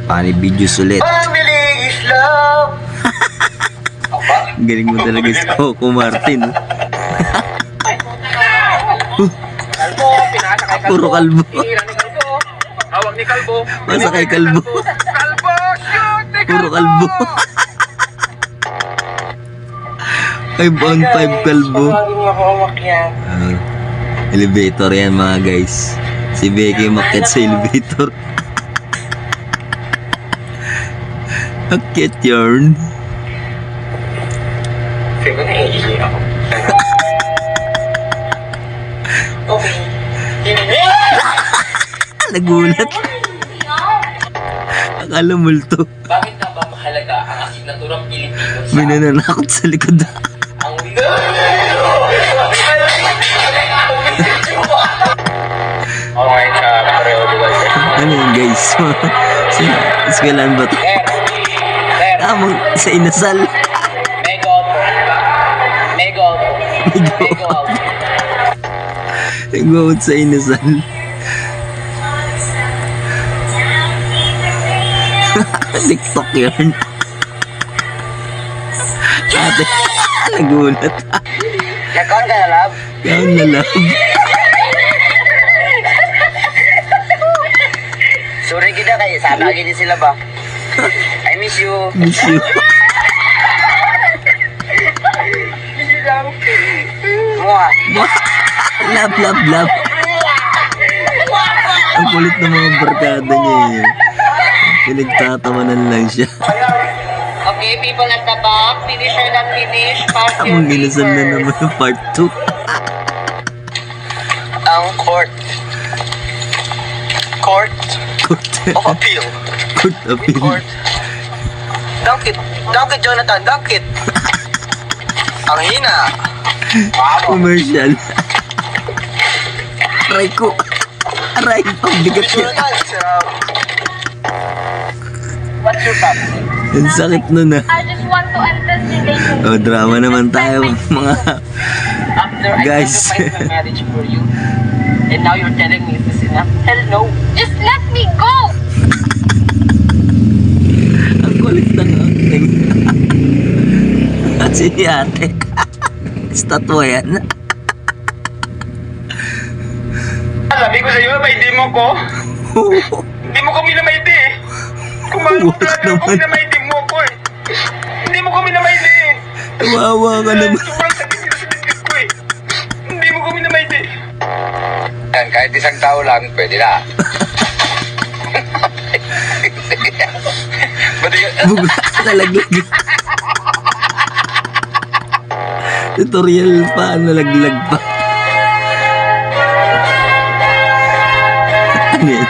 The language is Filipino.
funny videos ulit. Family is love. Galing mo talaga si Coco Martin. Kalbo, pinasakay kalbo. Puro kalbo. Tinira ni kalbo. Hawak ni kalbo. Masakay kalbo. Kalbo, shoot ni Puro kalbo. 5 on 5 kalbo. Pagawin niyo ako umakyat. Elevator yan mga guys. Si Becky makyat sa elevator. Akyat yarn. Feel ko na-enjoy ako. Okay. Nagulat. Akala multo. Bakit na ba mahalaga ang asignaturang Pilipino sa May nananakot sa likod. ang wika? Ako ngayon sa Pareho Dugal. Ano yun guys? Sa eskwelahan ba ito? Tamang sa inasal. Mego. Nag-out sa inasal. TikTok yun. Ate, nagulat. Nagkaon ka na, love? Kaon na lang. Sorry kita kayo. Sana gini sila ba? I miss you. Miss you. Mua. Love, love, love. Ang kulit ng mga barkada niya eh. Pinagtatawanan lang siya. Okay, people at the back. Finish or not finish. Pass your Ang inasal na naman ng part 2. Ang court. Court Court. of appeal. Court appeal. Court. Dunk it. Dunk it, Jonathan. Dunk it. Ang hina. Commercial. Aray ko. Aray, ang bigat niya. What's your problem? Ang sakit nun ah. I just want to end this relationship. Oh, drama naman tayo mga After Guys. I sacrificed my marriage for you, and now you're telling me is this enough? Hell no. Just let me go! ang kulit ng acting. Si ate. Statwa yan. Sabi ko sa'yo, may demo ko. Hindi mo ko minamaiti eh. Kumano ka What na ako naman? minamaiti mo ko eh. Hindi mo ko minamaiti eh. Kawawa ka naman. Sobrang sakit nila sa biscuit ko eh. Hindi mo ko minamaiti. Yan, kahit isang tao lang, pwede na. Ba't yun? Bugla. Nalaglag. Tutorial pa. Nalaglag pa. Ano yan?